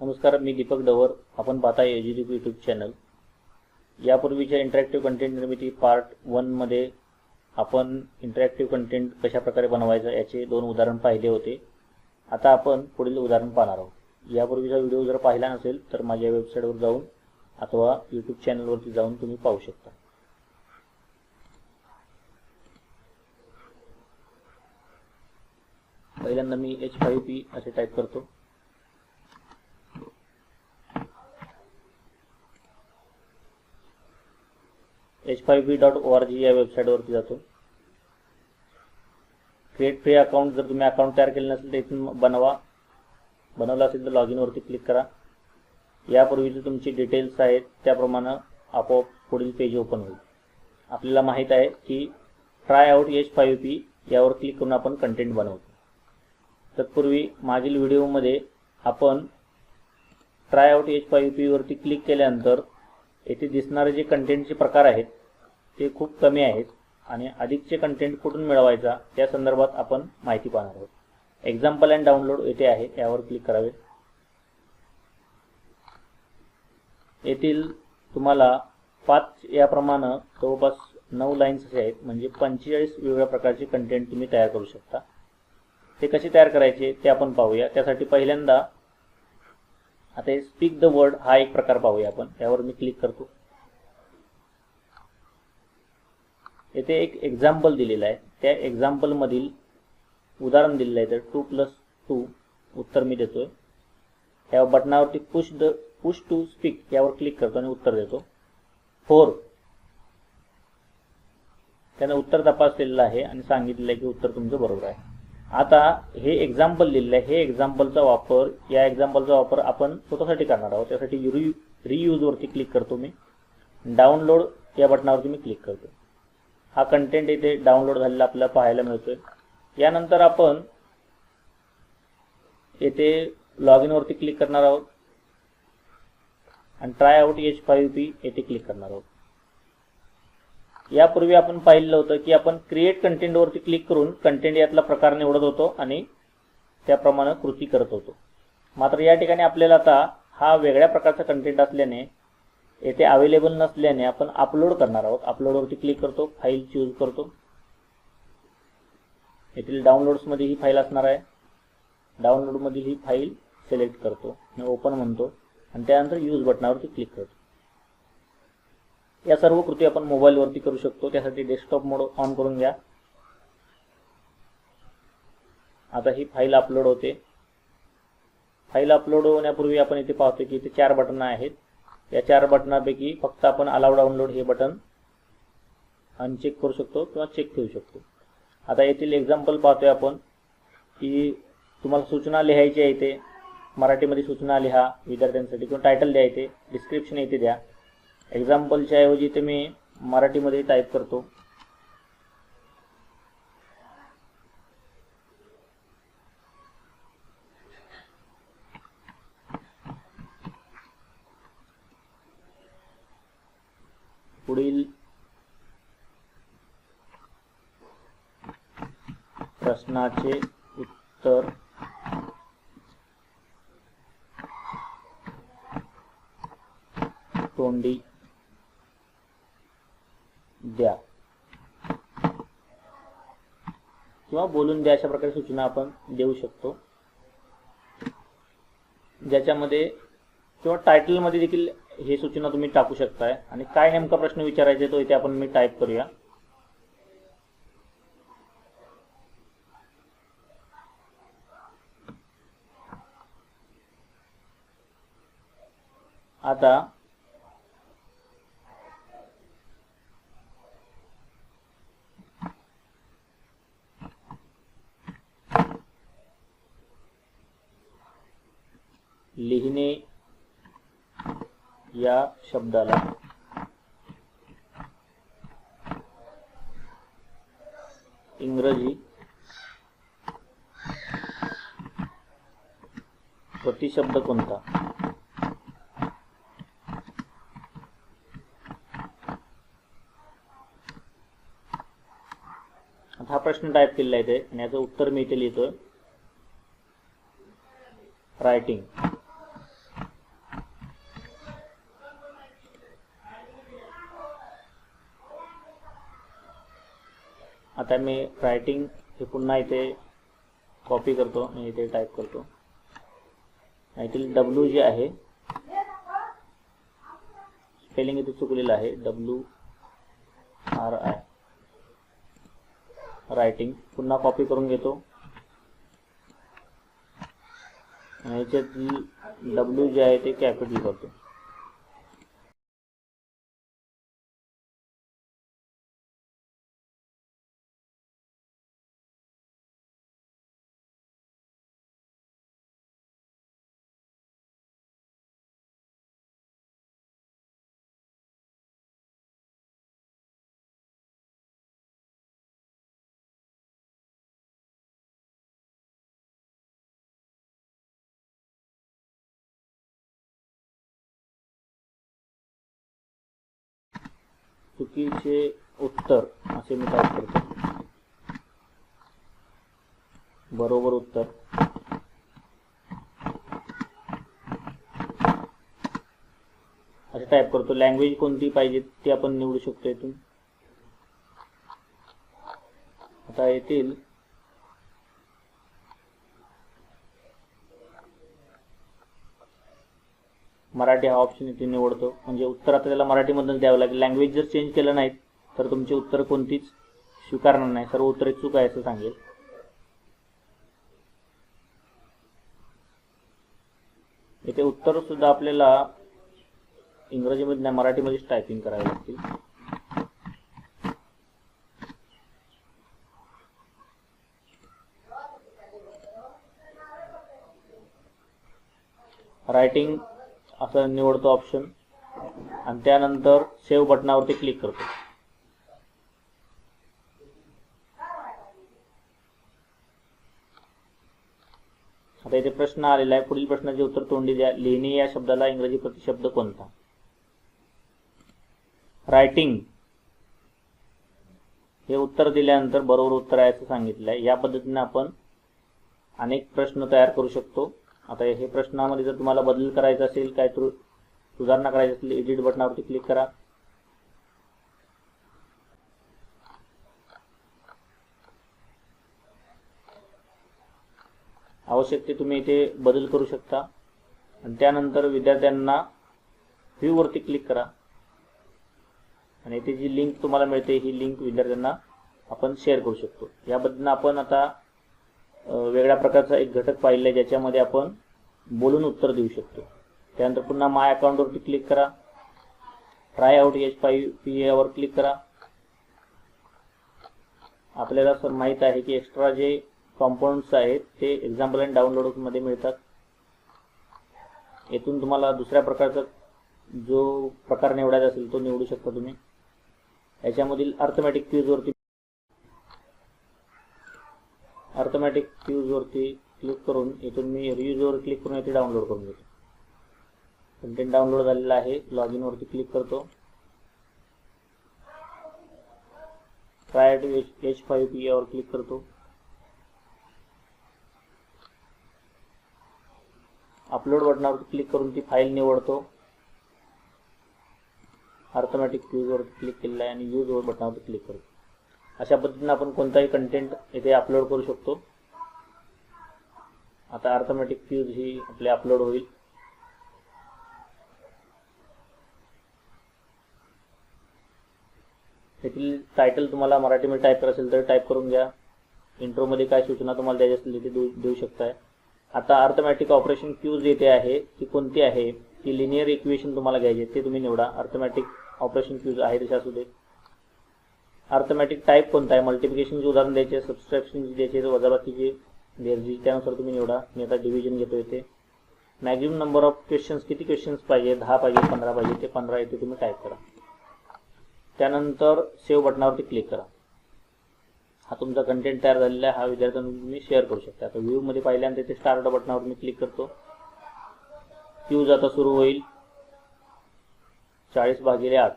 नमस्कार, मी दीपक डवर. आपण पाहताय एज्युडिप यूट्यूब चॅनल. यापूर्वीच्या इंटरॅक्टिव्ह कंटेंट निर्मिती पार्ट 1 मध्ये आपण इंटरॅक्टिव्ह कंटेंट कशा प्रकारे बनवायचं याचे 2 उदाहरण पाहिले होते. आता आपण पुढील उदाहरण पाहणार आहोत. यापूर्वीचा व्हिडिओ जर पाहिला नसेल तर माझ्या वेबसाईटवर जाऊन अथवा यूट्यूब चॅनलवरती जाऊन तुम्ही पाहू शकता. पहिल्यांदा मी h5p असे टाईप करतो. h5p.org या वेबसाईटवरती जातो. क्रिएट फ्री अकाउंट, जर तुम्ही अकाउंट तयार केले नसेल तर इथून बनवलं असेल तर लॉग इन वरती क्लिक करा. यापूर्वीचे तुमची डिटेल्स आहेत त्याप्रमाणे आपोआप पुढील पेज ओपन होईल. आपल्याला माहीत आहे की ट्राय आउट h5p यावर क्लिक करून आपण कंटेंट बनवतो. तत्पूर्वी मागील व्हिडिओमध्ये आपण ट्राय आउट h5p वरती क्लिक केल्यानंतर येथे दिसणारे जे कंटेंटचे प्रकार आहेत ते खूप कमी आहेत आणि अधिकचे कंटेंट कुठून मिळवायचा या संदर्भात आपण माहिती पाहणार आहोत. एक्झाम्पल अँड डाउनलोड येथे आहे, यावर क्लिक करावे. येथील तुम्हाला 5 याप्रमाणे जवळपास 9 लाईन्स असे आहेत, म्हणजे 45 वेगवेगळ्या प्रकारचे कंटेंट तुम्ही तयार करू शकता. ते कसे तयार करायचे ते आपण पाहूया. त्यासाठी पहिल्यांदा आता हे स्पीक द वर्ड हा एक प्रकार पाहूया आपण. यावर मी क्लिक करतो. येथे एक एक्झाम्पल दिलेला आहे. त्या एक्झाम्पल मधील उदाहरण दिलेलं आहे. तर 2+2 उत्तर मी देतोय. या बटनावरती पुश टू स्पीक यावर क्लिक करतो आणि उत्तर देतो. 4 त्याने उत्तर तपासलेलं आहे आणि सांगितलेलं आहे की उत्तर तुमचं बरोबर आहे. आता हे एक्झाम्पल दिलेलं आहे. हे एक्झाम्पलचा वापर आपण स्वतःसाठी करणार आहोत. त्यासाठी रियूज वरती क्लिक करतो मी. डाउनलोड या बटनावरती मी क्लिक करतो. हा कंटेंट इथे डाउनलोड झालेला आपल्याला पाहायला मिळतोय. यानंतर आपण येथे लॉग इन वरती क्लिक करणार आहोत आणि ट्राय आउट h5p येथे क्लिक करणार आहोत. यापूर्वी आपण पाहिलं होतं की आपण क्रिएट कंटेंट वरती क्लिक करून कंटेंट यातला प्रकार निवडत होतो आणि त्याप्रमाणे कृती करत होतो. मात्र या ठिकाणी आपल्याला आता हा वेगळ्या प्रकारचा कंटेंट असल्याने येथे अवेलेबल नसल्याने आपण अपलोड करणार आहोत. अपलोड वरती क्लिक करतो. फाईल चूज करतो. येथील डाउनलोड्स मध्ये ही फाईल असणार आहे. डाउनलोड मधील ही फाईल सिलेक्ट करतो आणि ओपन म्हणतो आणि त्यानंतर यूज बटनावरती क्लिक करतो. या सर्व कृती आपण मोबाईल वरती करू शकतो. त्यासाठी डेस्कटॉप मोड ऑन करून घ्या. आता ही फाईल अपलोड होते. फाईल अपलोड होण्यापूर्वी आपण इथे पाहतो की इथे 4 बटन आहेत. या 4 बटनापैकी फक्त आपण अलाउ डाउनलोड हे बटन अनचेक करू शकतो किंवा चेक ठेवू शकतो. आता येथील एक्झाम्पल पाहतोय आपण की तुम्हाला सूचना लिहायची आहे. इथे मराठीमध्ये सूचना लिहा विद्यार्थ्यांसाठी किंवा टायटल द्या. इथे डिस्क्रिप्शन इथे द्या. एक्झाम्पलच्या ऐवजी इथे मी मराठीमध्ये टाईप करतो. पुढील प्रश्नाचे उत्तर तोंडी द्या किंवा बोलून द्या, अशा प्रकारे सूचना आपण देऊ शकतो. ज्याच्यामध्ये किंवा टायटल मध्ये देखील हे सूचना तुम्ही टाकू शकताय. आणि काय नेमका प्रश्न विचारायचा तो इथे आपण मी टाईप करूया. आता लिहिणे या शब्दाला इंग्रजी प्रतिशब्द कोणता? हा प्रश्न टाइप केलेला आहे आणि याचं उत्तर मी इथे लिहितोय. रायटिंग. आता मी रायटिंग हे पुन्हा इथे कॉपी करतो आणि इथे टाईप करतो. यातील W जे आहे स्पेलिंग इथे चुकलेलं आहे, WRI रायटिंग पुन्हा कॉपी करून घेतो आणि याच्यात W जे आहे ते कॅपिटल करतो. चुकीचे उत्तर असे मी टाईप करतो. बरोबर उत्तर असे टाईप करतो. लँग्वेज कोणती पाहिजे ती आपण निवडू शकतो इथून. आता येथील मराठी हा ऑप्शन इथे निवडतो. म्हणजे उत्तर आता त्याला मराठीमधून द्यावं लागेल. लँग्वेज जर चेंज केलं नाहीत तर तुमचे उत्तर कोणतीच स्वीकारणार नाही, सर्व उत्तरे चूक आहे असं सांगेल. इथे उत्तर सुद्धा आपल्याला इंग्रजीमध्ये नाही मराठीमध्येच टायपिंग करावी लागतील. रायटिंग असं निवडतो ऑप्शन आणि त्यानंतर सेव्ह बटनावरती क्लिक करतो. आता इथे प्रश्न आलेला आहे. पुढील प्रश्नाचे उत्तर तोंडी द्या. लिहिणे या शब्दाला इंग्रजी प्रतिशब्द कोणता? रायटिंग हे उत्तर दिल्यानंतर बरोबर उत्तर आहे असं सांगितलं आहे. या पद्धतीने आपण अनेक प्रश्न तयार करू शकतो. आता हे प्रश्नामध्ये जर तुम्हाला बदल करायचा असेल, काय सुधारणा करायची असेल, एडिट बटनावरती क्लिक करा. आवश्यक ते तुम्ही इथे बदल करू शकता आणि त्यानंतर विद्यार्थ्यांना व्ह्यू वरती क्लिक करा आणि इथे जी लिंक तुम्हाला मिळते ही लिंक विद्यार्थ्यांना आपण शेअर करू शकतो. या पद्धतीने आपण आता वेगळ्या प्रकारचा एक घटक पाहिला आहे ज्याच्यामध्ये आपण बोलून उत्तर देऊ शकतो. त्यानंतर पुन्हा माय अकाउंटवरती क्लिक करा. ट्राय आउट H5P वर क्लिक करा. आपल्याला सर माहीत आहे की एक्स्ट्रा जे कॉम्पोनंट्स आहेत ते एक्झाम्पल अँड डाउनलोड मध्ये मिळतात. येथून तुम्हाला दुसऱ्या प्रकारचा जो प्रकार निवडायचा असेल तो निवडू शकता तुम्ही. याच्यामधील अर्थमॅटिक क्यूज वरती क्लिक करून इथून मी रियूज वर क्लिक करून इथे डाउनलोड करून घेतो. कंटेंट डाउनलोड झालेला आहे. लॉग इन वरती क्लिक करतो. ट्राय टू H5P वर क्लिक करतो. अपलोड बटनावर क्लिक करून ती फाईल निवडतो. अर्थमॅटिक क्यूज वर क्लिक केलेला आहे आणि यूज वर बटनावर क्लिक करतो. अशा पद्धतीने आपण कोणताही कंटेंट इथे अपलोड करू शकतो. आता अर्थमॅटिक क्यूज ही आपले अपलोड होईल. यातील टायटल तुम्हाला मराठीमध्ये टाईप करायचं असेल तर टाईप करून घ्या. इंट्रोमध्ये काय सूचना तुम्हाला द्यायची असतील ते देऊ शकताय. आता अर्थमॅटिक ऑपरेशन क्यूज येथे आहे ती कोणती आहे? ती लिनियर इक्वेशन तुम्हाला घ्यायचे ते तुम्ही निवडा. अर्थमॅटिक ऑपरेशन क्यूज आहे तशा असू दे. अर्थमॅटिक टाईप कोणता आहे? मल्टिप्लिकेशनचे उदाहरण द्यायचे, सबस्ट्रॅक्शनचे द्यायचे, वजाबाकीचे बेरजी त्यानुसार तुम्ही निवडा. मी आता डिव्हिजन घेतो इथे. मॅक्झिमम नंबर ऑफ क्वेश्चन्स किती क्वेश्चन्स पाहिजे? 10 पाहिजे, 15 पाहिजे, ते 15 इथे तुम्ही टाईप करा. त्यानंतर सेव्ह बटनावरती क्लिक करा. हा तुमचा कंटेंट तयार झालेला आहे. हा विद्यार्थ्यांना तुम्ही शेअर करू शकता. आता व्ह्यू मध्ये पाहिल्यानंतर इथे स्टार्ट बटनावर मी क्लिक करतो. क्यूज आता सुरू होईल. 40/8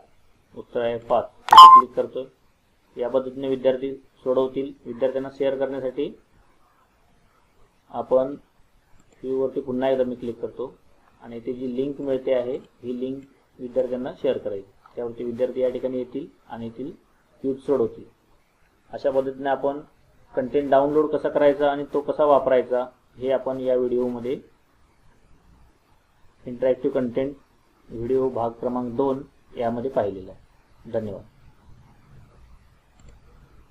उत्तर आहे 5. इथे क्लिक करतो. या पद्धतीने विद्यार्थी सोडवतील. विद्यार्थ्यांना शेअर करण्यासाठी आपण व्ह्यू वरती पुन्हा एकदा मी क्लिक करतो आणि इथे जी लिंक मिळते आहे ही लिंक विद्यार्थ्यांना शेअर करायची. त्यावरती विद्यार्थी या ठिकाणी येतील आणि येथील क्यूज सोडवतील. अशा पद्धतीने आपण कंटेंट डाउनलोड कसा करायचा आणि तो कसा वापरायचा हे आपण या व्हिडिओमध्ये इंटरॅक्टिव्ह कंटेंट व्हिडिओ भाग क्रमांक 2 यामध्ये पाहिलेला आहे. धन्यवाद.